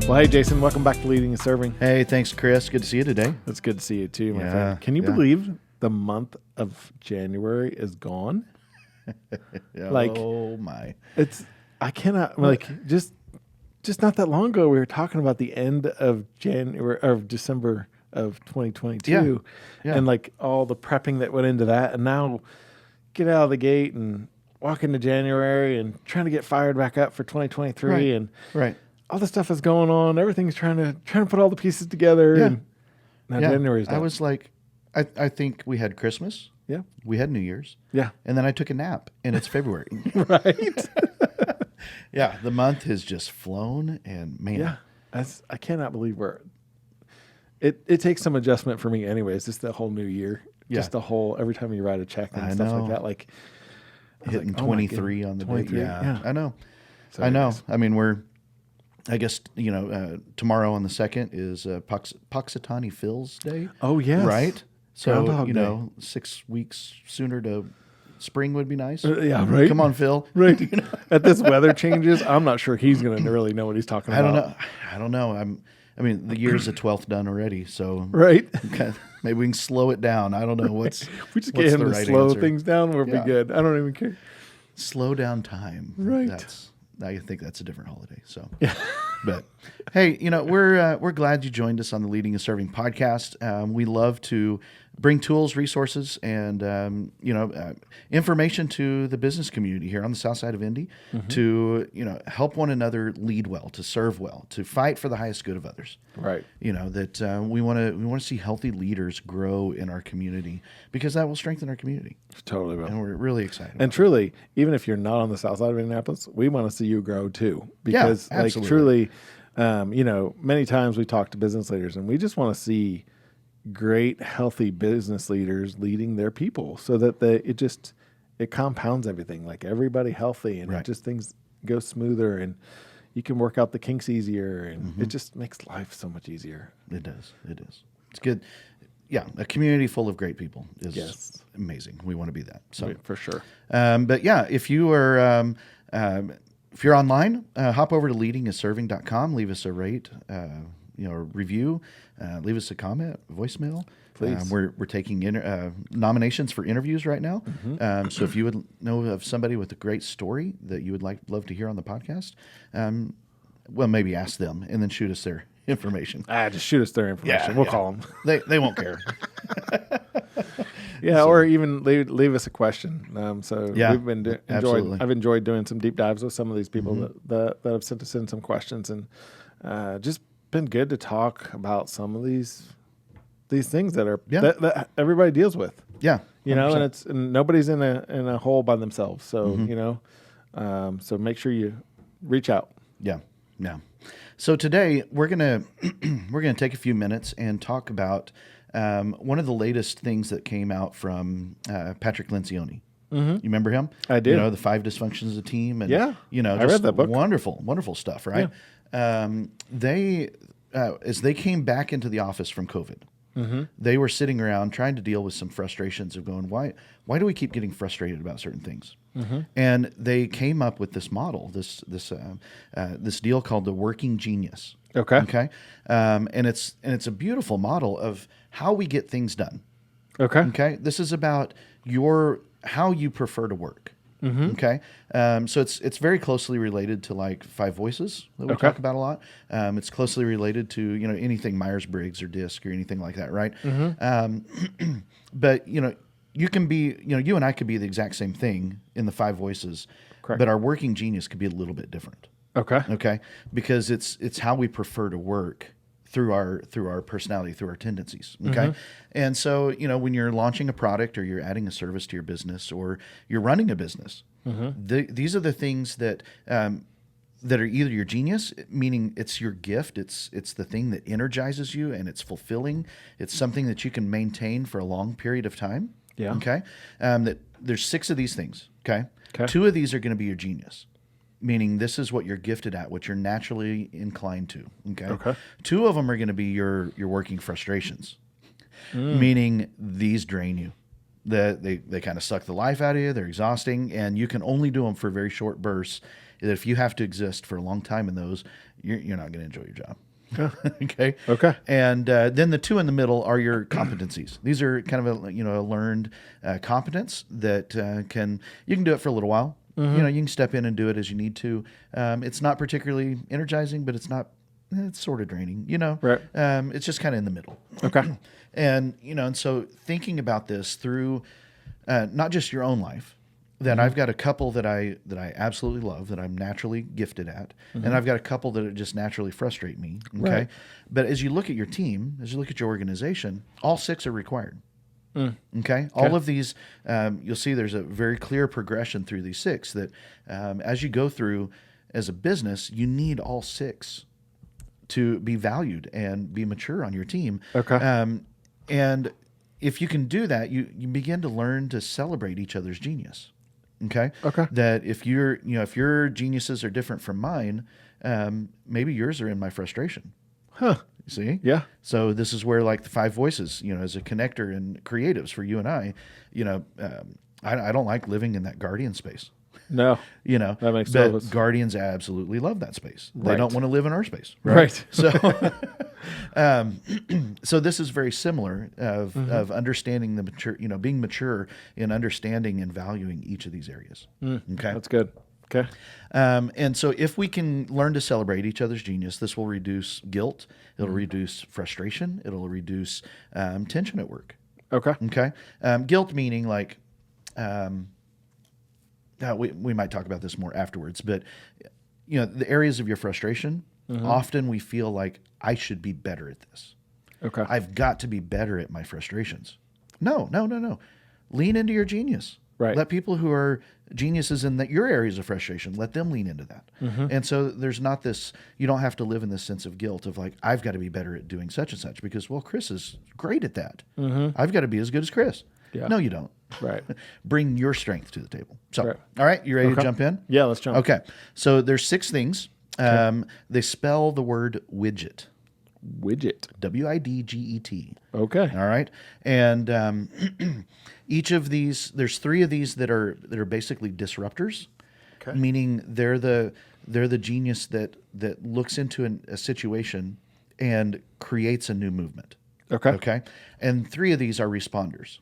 Well, hey, Jason, welcome back to Leading and Serving. Hey, thanks, Chris. Good to see you today. It's good to see you too, my friend. Can you believe the month of January is gone? Oh my! I cannot just not that long ago we were talking about the end of December of 2022, and like all the prepping that went into that, and now get out of the gate and walk into January and trying to get fired back up for 2023, and all this stuff is going on. Everything's trying to put all the pieces together. Yeah. And now January's done. I was like, I think we had Christmas. Yeah. We had New Year's. Yeah. And then I took a nap, and it's February. Right. Yeah. The month has just flown, and man. Yeah. I cannot believe it takes some adjustment for me anyways, just the whole new year. Yeah. Just the whole, every time you write a check and stuff like that, like hitting 23 on the 23. Yeah. I know. So I know. I mean, I guess, tomorrow on the 2nd is Puxatawny Phil's Day. Oh, yes. Right? So, Day. 6 weeks sooner to spring would be nice. Yeah, right. Come on, Phil. Right. At this weather changes, I'm not sure he's going to really know what he's talking about. I don't know. The year's the 12th done already, so right. Okay, maybe we can slow it down. I don't know what's. We just get him to slow things down. We'll be good. I don't even care. Slow down time. Right. I think that's a different holiday. So, yeah. But hey, we're glad you joined us on the Leading and Serving podcast. We love to bring tools, resources, and information to the business community here on the south side of Indy to help one another lead well, to serve well, to fight for the highest good of others. Right. That we want to see healthy leaders grow in our community, because that will strengthen our community. Totally will. And we're really excited. And truly, even if you're not on the south side of Indianapolis, we want to see you grow too, because truly, many times we talk to business leaders and we just want to see great, healthy business leaders leading their people, so that it compounds everything, like everybody healthy, and it just things go smoother, and you can work out the kinks easier, and it just makes life so much easier. It does. It's good. Yeah, a community full of great people is amazing. We want to be that. So for sure. But yeah, if you are if you're online, hop over to leadingaserving.com, leave us a rate, review, leave us a comment, voicemail. Please. We're taking nominations for interviews right now. So if you would know of somebody with a great story that you would love to hear on the podcast, maybe ask them and then shoot us their information. Just shoot us their information. We'll call them. They won't care. Or even leave us a question. We've been I've enjoyed doing some deep dives with some of these people that have sent us in some questions, and just been good to talk about some of these things that everybody deals with. Yeah, 100%. And nobody's in a hole by themselves. So so make sure you reach out. Yeah. So today we're gonna take a few minutes and talk about one of the latest things that came out from Patrick Lencioni. You remember him? I do. The 5 dysfunctions of a team, and I read that book. Wonderful stuff, right? Yeah. As they came back into the office from COVID, they were sitting around trying to deal with some frustrations of going, why do we keep getting frustrated about certain things? And they came up with this model, this deal called the working genius. Okay. And it's a beautiful model of how we get things done. Okay. This is about how you prefer to work. Okay. So it's very closely related to like 5 voices that we talk about a lot. It's closely related to, anything Myers-Briggs or DISC or anything like that. Right. But, you can be, you and I could be the exact same thing in the 5 voices, but our working genius could be a little bit different. Okay. Because it's how we prefer to work through our personality, through our tendencies. Okay. And so, when you're launching a product, or you're adding a service to your business, or you're running a business, these are the things that are either your genius, meaning it's your gift, it's the thing that energizes you and it's fulfilling. It's something that you can maintain for a long period of time. Yeah. Okay. That there's 6 of these things. Okay. 2 of these are going to be your genius, meaning this is what you're gifted at, what you're naturally inclined to. Okay. 2 of them are going to be your working frustrations, meaning these drain you. They kind of suck the life out of you. They're exhausting, and you can only do them for very short bursts. If you have to exist for a long time in those, you're not going to enjoy your job. Okay. Okay. And then the two in the middle are your competencies. These are kind of a learned competence that you can do it for a little while. You can step in and do it as you need to. It's not particularly energizing, but it's sort of draining. Right. It's just kind of in the middle. Okay. And so thinking about this through not just your own life. That I've got a couple that I absolutely love, that I'm naturally gifted at, and I've got a couple that just naturally frustrate me. Okay, Right. but as you look at your team, as you look at your organization, all 6 are required. Okay, all of these, you'll see there's a very clear progression through these 6. That as you go through as a business, you need all 6 to be valued and be mature on your team. Okay. And if you can do that, you begin to learn to celebrate each other's genius. Okay. That if your geniuses are different from mine, maybe yours are in my frustration. Huh. You see? Yeah. So this is where like the 5 voices, as a connector and creatives for you and I, I don't like living in that guardian space. No. That makes but sense. Guardians absolutely love that space. They Right. don't want to live in our space. Right. So, so this is very similar of understanding the mature, being mature in understanding and valuing each of these areas. Okay. That's good. Okay. And so if we can learn to celebrate each other's genius, this will reduce guilt. It'll reduce frustration. It'll reduce tension at work. Okay. Okay. Guilt meaning like, we might talk about this more afterwards, but the areas of your frustration, often we feel like I should be better at this. Okay. I've got to be better at my frustrations. No. Lean into your genius. Right. Let people who are geniuses in your areas of frustration, let them lean into that. And so there's not this, you don't have to live in this sense of guilt of like, I've got to be better at doing such and such because, well, Chris is great at that. I've got to be as good as Chris. Yeah. No, you don't. Right. Bring your strength to the table. So, Right. all right, you ready to jump in? Yeah, let's jump. Okay. So there's 6 things. They spell the word widget. Widget. WIDGET. Okay. All right. And each of these, there's 3 of these that are basically disruptors, meaning they're the genius that looks into a situation and creates a new movement. Okay. Okay. And 3 of these are responders,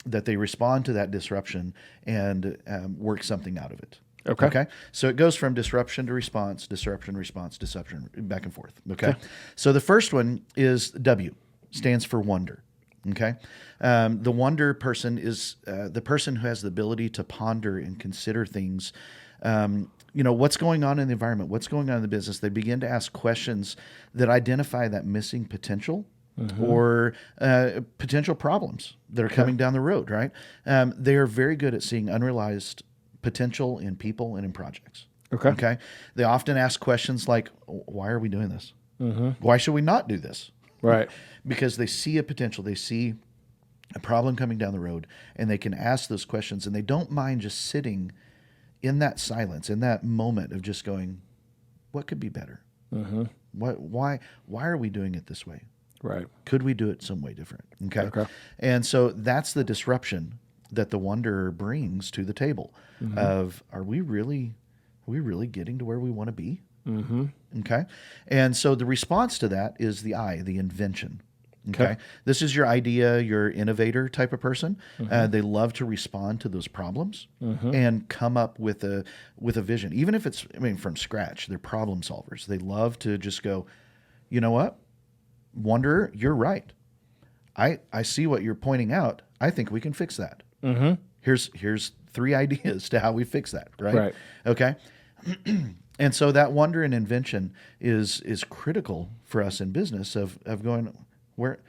that they respond to that disruption and work something out of it. Okay. Okay. So it goes from disruption to response, disruption, response, disruption, back and forth. Okay. So the first one is W, stands for wonder. Okay. The wonder person is the person who has the ability to ponder and consider things. What's going on in the environment, what's going on in the business. They begin to ask questions that identify that missing potential. Or potential problems that are coming down the road, right? They are very good at seeing unrealized potential in people and in projects. Okay. They often ask questions like, why are we doing this? Why should we not do this? Right. Because they see a potential, they see a problem coming down the road, and they can ask those questions, and they don't mind just sitting in that silence, in that moment of just going, what could be better? Why are we doing it this way? Right. Could we do it some way different? Okay. And so that's the disruption that the wanderer brings to the table of, are we really getting to where we want to be? Okay. And so the response to that is the I, the invention. Okay. This is your idea, your innovator type of person. They love to respond to those problems and come up with a vision. Even if it's, from scratch, they're problem solvers. They love to just go, you know what? Wanderer, you're right. I see what you're pointing out. I think we can fix that. Here's 3 ideas to how we fix that. Right. Okay. And so that wonder and invention is critical for us in business of going, where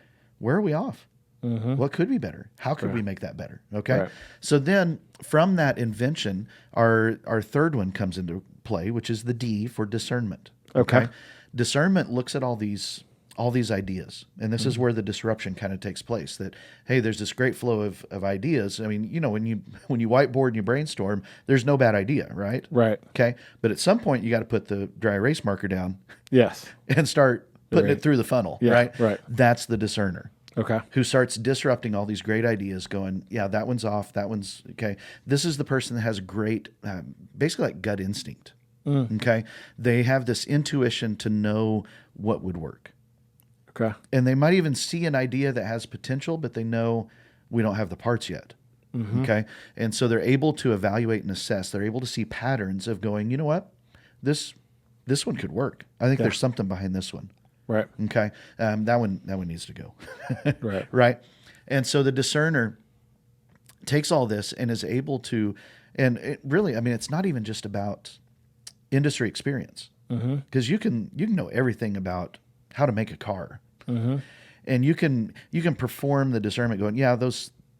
are we off? What could be better? How could we make that better? Okay. Right. So then from that invention, our third one comes into play, which is the D for discernment. Okay. Discernment looks at all these ideas. And this is where the disruption kind of takes place, that, hey, there's this great flow of ideas. When you whiteboard and you brainstorm, there's no bad idea, right? Right. Okay. But at some point you got to put the dry erase marker down Yes. and start putting it through the funnel, Yeah, right? right. That's the discerner. Okay. who starts disrupting all these great ideas, going, yeah, that one's off, that one's okay. This is the person that has great, basically like gut instinct. Okay. They have this intuition to know what would work. Okay. And they might even see an idea that has potential, but they know we don't have the parts yet. Okay. And so they're able to evaluate and assess. They're able to see patterns of going, you know what? This one could work. I think there's something behind this one. Right. Okay. That one needs to go. Right. Right. And so the discerner takes all this and is able to, and it really, I mean, it's not even just about industry experience, because you can know everything about how to make a car, and you can perform the discernment going, yeah,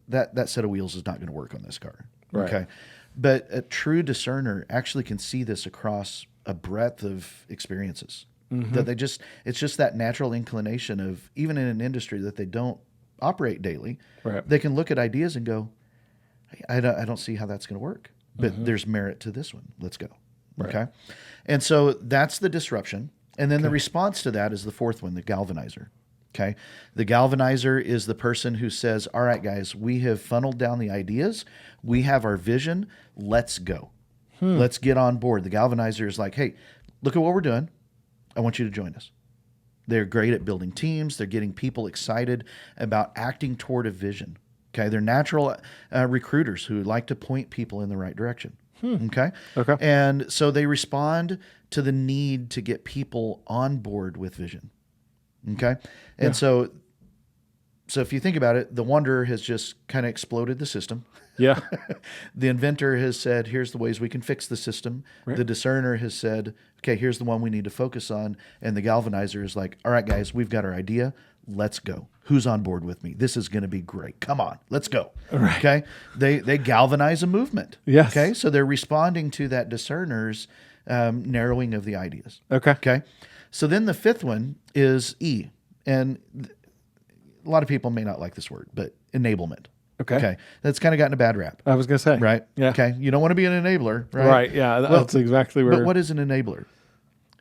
that set of wheels is not going to work on this car. Right. Okay. But a true discerner actually can see this across a breadth of experiences. That it's just that natural inclination of, even in an industry that they don't operate daily, Right. they can look at ideas and go, hey, I don't see how that's going to work, but there's merit to this one. Let's go. Right. Okay. And so that's the disruption. And then the response to that is the fourth one, the galvanizer. Okay. The galvanizer is the person who says, all right, guys, we have funneled down the ideas. We have our vision. Let's go. Let's get on board. The galvanizer is like, hey, look at what we're doing. I want you to join us. They're great at building teams. They're getting people excited about acting toward a vision. Okay. They're natural recruiters who like to point people in the right direction. Okay. Okay. And so they respond to the need to get people on board with vision. Okay. And so if you think about it, the wanderer has just kind of exploded the system. Yeah. The inventor has said, here's the ways we can fix the system. Right. The discerner has said, okay, here's the one we need to focus on. And the galvanizer is like, all right, guys, we've got our idea. Let's go. Who's on board with me? This is going to be great. Come on, let's go. Right. Okay. They galvanize a movement. Yes. Okay. So they're responding to that discerner's narrowing of the ideas. Okay. Okay. So then the fifth one is E. And a lot of people may not like this word, but enablement. Okay. Okay. That's kind of gotten a bad rap. I was going to say. Right. Yeah. Okay. You don't want to be an enabler, right? Right. Yeah. That's exactly where. But what is an enabler?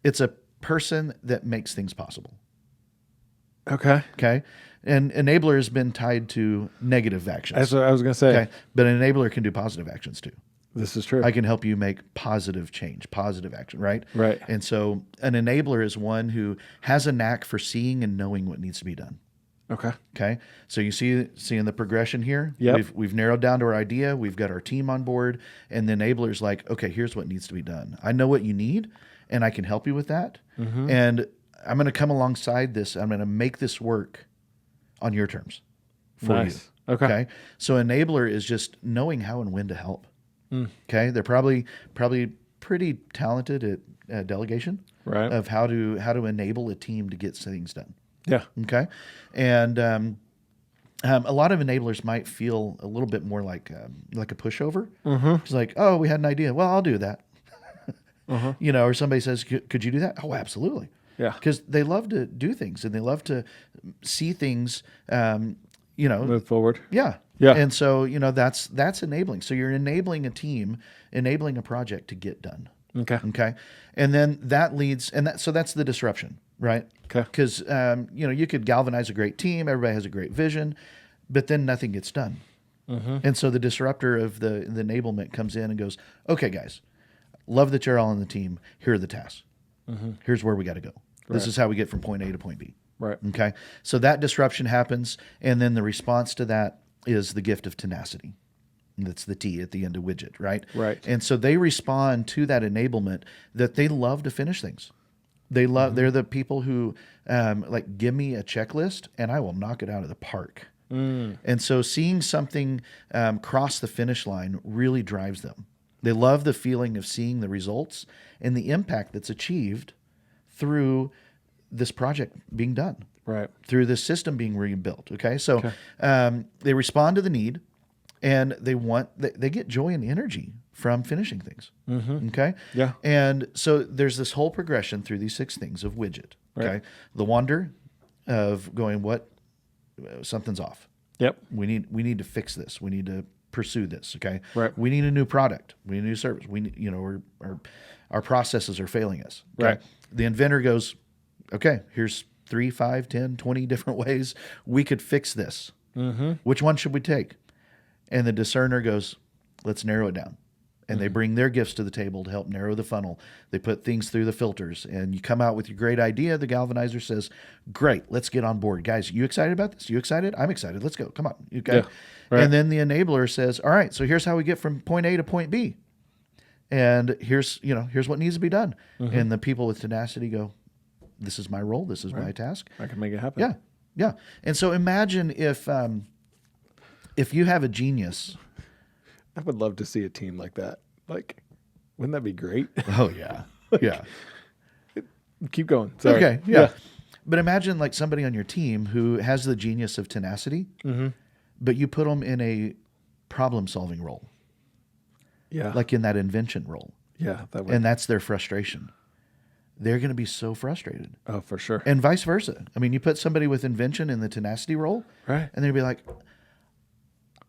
It's a person that makes things possible. Okay. Okay. And enabler has been tied to negative actions. That's what I was going to say. Okay. But an enabler can do positive actions too. This is true. I can help you make positive change, positive action, right? Right. And so an enabler is one who has a knack for seeing and knowing what needs to be done. Okay. Okay. So you seeing the progression here? Yep. We've narrowed down to our idea. We've got our team on board. And the enabler is like, okay, here's what needs to be done. I know what you need and I can help you with that. And I'm going to come alongside this. I'm going to make this work on your terms for Nice. you. Okay. So enabler is just knowing how and when to help. Okay. They're probably pretty talented at delegation Right. of how to enable a team to get things done. Yeah. Okay. And a lot of enablers might feel a little bit more like a pushover. It's like, oh, we had an idea. Well, I'll do that. You know, or somebody says, could you do that? Oh, absolutely. Yeah. Because they love to do things and they love to see things, you know. Move forward. Yeah. Yeah. And so, you know, that's enabling. So you're enabling a team, enabling a project to get done. Okay. Okay. And then that leads, so that's the disruption, right? Okay. Because, you know, you could galvanize a great team, everybody has a great vision, but then nothing gets done. And so the disruptor of the enablement comes in and goes, okay, guys, love that you're all on the team. Here are the tasks. Here's where we got to go. This is how we get from point A to point B. Right. Okay. So that disruption happens. And then the response to that is the gift of tenacity. That's the T at the end of widget, right? Right. And so they respond to that enablement that they love to finish things. They love, they're the people who like, give me a checklist and I will knock it out of the park. And so seeing something cross the finish line really drives them. They love the feeling of seeing the results and the impact that's achieved through this project being done. Right. Through this system being rebuilt. Okay. So they respond to the need and they get joy and energy from finishing things. Okay. Yeah. And so there's this whole progression through these 6 things of widget. Okay. Right. The wonder of going, something's off. Yep. We need to fix this. We need to pursue this. Okay. Right. We need a new product. We need a new service. We need, you know, our processes are failing us. Okay? Right. The inventor goes, okay, here's 3, 5, 10, 20 different ways we could fix this. Mm-hmm. Which one should we take? And the discerner goes, let's narrow it down. And they bring their gifts to the table to help narrow the funnel. They put things through the filters, and you come out with your great idea. The galvanizer says, great, let's get on board. Guys, you excited about this? You excited? I'm excited. Let's go. Come on. Okay. Yeah, right. And then the enabler says, all right, so here's how we get from point A to point B. And here's what needs to be done. Mm-hmm. And the people with tenacity go, this is my role. This is my task. I can make it happen. Yeah. Yeah. And so imagine if you have a genius. I would love to see a team like that. Like, wouldn't that be great? Oh, yeah. Yeah. Keep going. Sorry. Okay. Yeah. But imagine like somebody on your team who has the genius of tenacity, but you put them in a problem-solving role. Yeah. Like in that invention role. Yeah. That would. And that's their frustration. They're going to be so frustrated. Oh, for sure. And vice versa. I mean, you put somebody with invention in the tenacity role, Right. and they'd be like,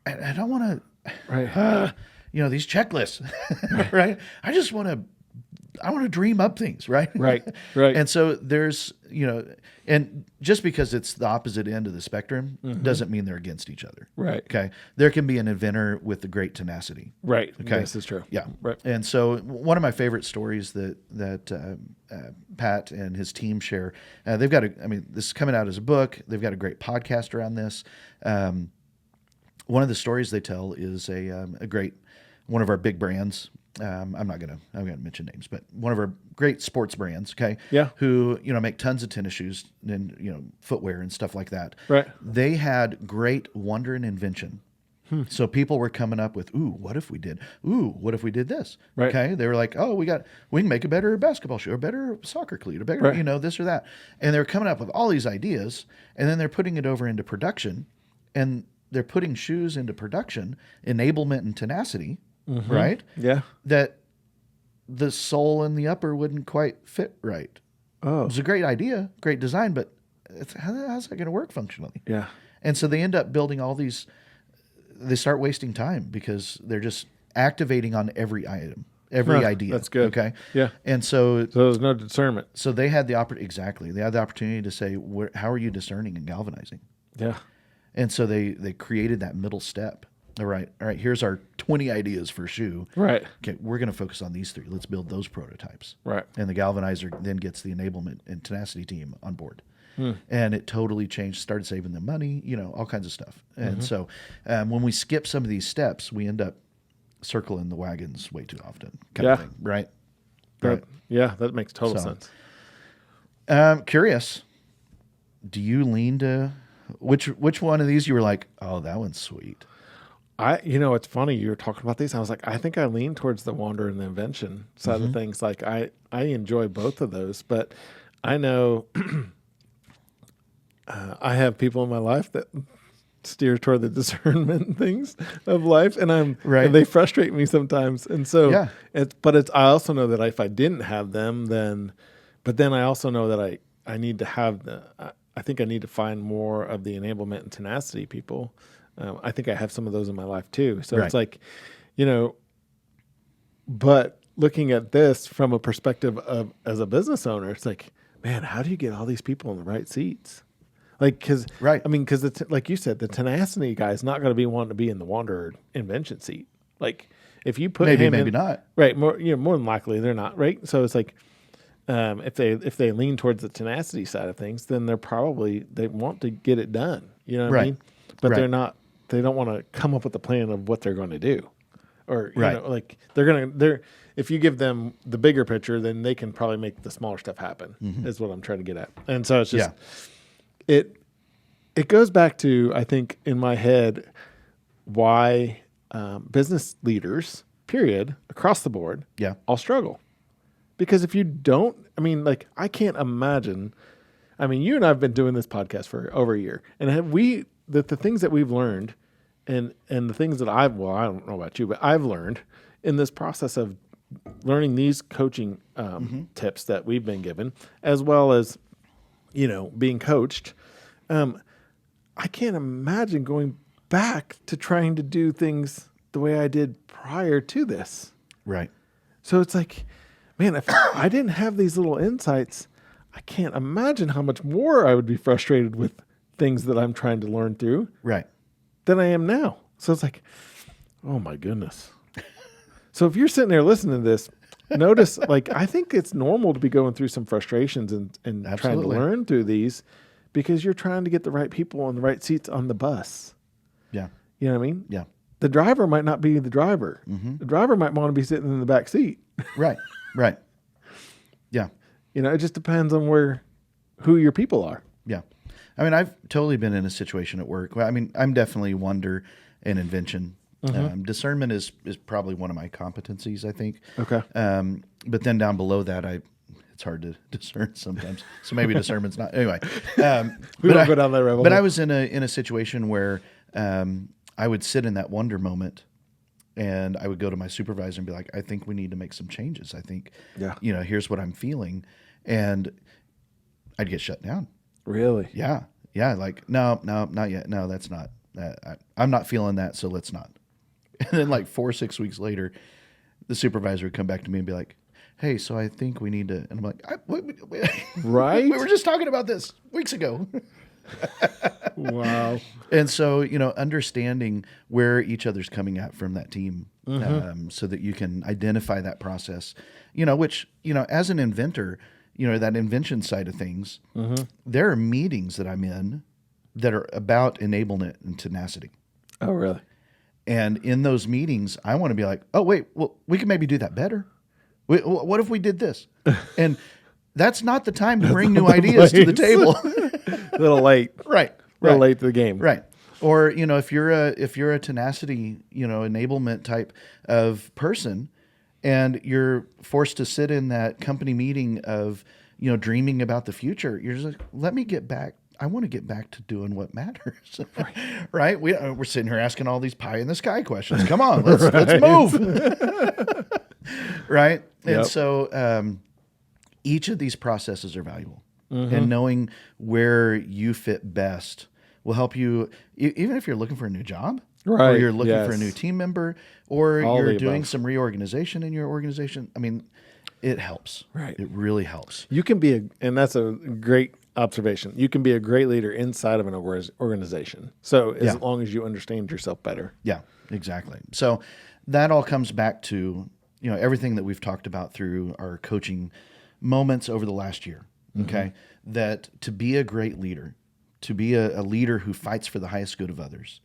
I don't want to, Right. These checklists, right? I want to dream up things, right? Right. Right. And so there's, and just because it's the opposite end of the spectrum doesn't mean they're against each other. Right. Okay. There can be an inventor with the great tenacity. Right. Okay. This is true. Yeah. Right. And so one of my favorite stories that Pat and his team share, they've got this is coming out as a book. They've got a great podcast around this. One of the stories they tell is one of our big brands. I'm not gonna mention names, but one of our great sports brands, okay? Yeah. Who, make tons of tennis shoes and, footwear and stuff like that. Right. They had great wonder and invention. So people were coming up with, what if we did this? Right. Okay. They were like, we can make a better basketball shoe, a better soccer cleat, a better, Right. this or that. And they're coming up with all these ideas, and then they're putting it over into production, and they're putting shoes into production, enablement and tenacity, right? Yeah. That the sole and the upper wouldn't quite fit right. Oh. It was a great idea, great design, but how's that going to work functionally? Yeah. And so they end up building all these, they start wasting time because they're just activating on every item, every idea. That's good. Okay. Yeah. And so there's no discernment. So they had the exactly. They had the opportunity to say, how are you discerning and galvanizing? Yeah. And so they created that middle step. All right, here's our 20 ideas for a shoe. Right. Okay, we're going to focus on these 3. Let's build those prototypes. Right. And the galvanizer then gets the enablement and tenacity team on board. And it totally changed, started saving them money, all kinds of stuff. And so when we skip some of these steps, we end up circling the wagons way too often, kind of thing, right? Right. Yeah, that makes total sense. Curious, do you lean to which one of these you were like, oh, that one's sweet? It's funny you were talking about these. I was like, I think I lean towards the wonder and the invention side of things. Like I enjoy both of those, but I know I have people in my life that steer toward the discernment things of life, and and they frustrate me sometimes. And so, I also know that if I didn't have them, but then I also know that I need to have I think I need to find more of the enablement and tenacity people. I think I have some of those in my life too. So it's like, but looking at this from a perspective of as a business owner, it's like, man, how do you get all these people in the right seats? Like, because like you said, the tenacity guy is not going to be wanting to be in the wonder invention seat. Like, if you put him maybe in, not, right? More than likely they're not, right? So it's like, if they lean towards the tenacity side of things, then they want to get it done. You know what I mean? But they're not. They don't want to come up with a plan of what they're going to do, or like they're. If you give them the bigger picture, then they can probably make the smaller stuff happen. Is what I'm trying to get at. And so it's just it goes back to, I think, in my head, why business leaders, period, across the board, all struggle. Because if you don't, I can't imagine. You and I have been doing this podcast for over a year, and the things that we've learned, and the things that I don't know about you, but I've learned in this process of learning these coaching tips that we've been given, as well as, being coached. I can't imagine going back to trying to do things the way I did prior to this. Right. So it's like, man, if I didn't have these little insights, I can't imagine how much more I would be frustrated with things that I'm trying to learn through Right. than I am now. So it's like, oh my goodness. So if you're sitting there listening to this, notice, like, I think it's normal to be going through some frustrations and trying to Absolutely. learn through these because you're trying to get the right people on the right seats on the bus. Yeah. You know what I mean? Yeah. The driver might not be the driver. Mm-hmm. The driver might want to be sitting in the back seat. Right. Right. Yeah. You know, it just depends on who your people are. Yeah. I mean, I've totally been in a situation at work. Well, I mean, I'm definitely wonder and invention. Discernment is probably one of my competencies, I think. Okay. But then down below that, it's hard to discern sometimes. So maybe discernment's not. Anyway, We don't go down that rabbit But hole. I was in a situation where I would sit in that wonder moment, and I would go to my supervisor and be like, "I think we need to make some changes. I think, here's what I'm feeling," and I'd get shut down. Really? Yeah. Yeah. Like, no, not yet. No, that's not. I'm not feeling that, so let's not. And then like 4 or 6 weeks later, the supervisor would come back to me and be like, "Hey, so I think we need to," and I'm like, Right? We were just talking about this weeks ago. Wow. And so, understanding where each other's coming at from that team, so that you can identify that process, which, as an inventor, that invention side of things, there are meetings that I'm in that are about enablement and tenacity. Oh, really? And in those meetings, I want to be like, oh, wait, well, we can maybe do that better. What if we did this? And that's not the time to bring new ideas to the table. A little late. Right. A little late to the game. Right. Or, if you're a tenacity, enablement type of person, and you're forced to sit in that company meeting of, dreaming about the future, you're just like, let me get back. I want to get back to doing what matters. Right? We're sitting here asking all these pie in the sky questions. Come on, let's move. Right? And so each of these processes are valuable. And knowing where you fit best will help you, even if you're looking for a new job, right? Or you're looking for a new team member, or All you're the doing above. some reorganization in your organization. I mean, it helps. Right. It really helps. You can be and that's a great observation. You can be a great leader inside of an organization. So as long as you understand yourself better. Yeah, exactly. So that all comes back to, everything that we've talked about through our coaching moments over the last year. Okay. That to be a great leader, to be a leader who fights for the highest good of others,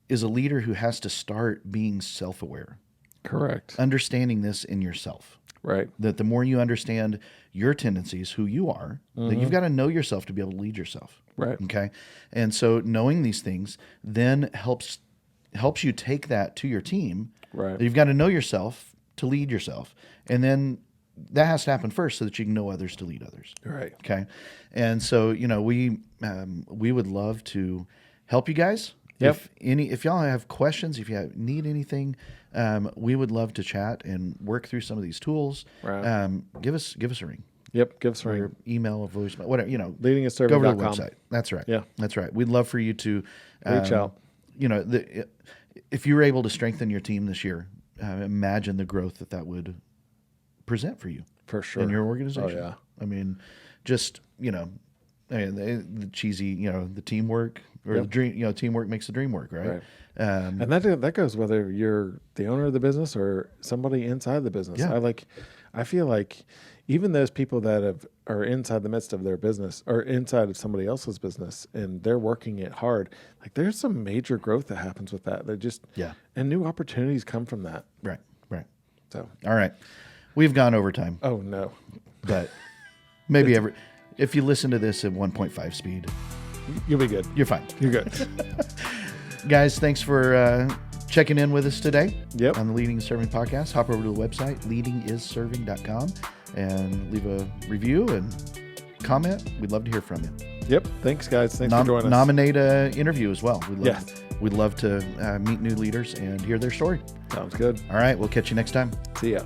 is a leader who has to start being self-aware. Correct. Understanding this in yourself. Right. That the more you understand your tendencies, who you are, that you've got to know yourself to be able to lead yourself. Right. Okay. And so knowing these things then helps you take that to your team. Right. You've got to know yourself to lead yourself. And then that has to happen first so that you can know others to lead others. Right. Okay. And so, we would love to help you guys. Yep. If y'all have questions, if you need anything, we would love to chat and work through some of these tools. Right. Give us a ring. Yep. Give us a ring. Or email, or voicemail, whatever, Leadingaserving.com. go over to the website. That's right. Yeah. That's right. We'd love for you to Reach out. If you were able to strengthen your team this year, imagine the growth that would present for you. For sure. In your organization. Oh, yeah. I mean, just, the cheesy, the teamwork or the dream, teamwork makes the dream work, right? And that goes whether you're the owner of the business or somebody inside the business. Yeah. I feel like even those people that are inside the midst of their business or inside of somebody else's business and they're working it hard, like there's some major growth that happens with that. And new opportunities come from that. Right. So, All right. We've gone over time, oh no, but maybe if you listen to this at 1.5 speed, you'll be good. you're fine. You're good. Guys, thanks for checking in with us today Yep. on the Leading and Serving podcast. Hop over to the website, leadingisserving.com, and leave a review and comment. We'd love to hear from you. Yep. Thanks, guys. Thanks for joining us. Nominate an interview as well. Yes. We'd love to meet new leaders and hear their story. Sounds good. All right. We'll catch you next time. See ya.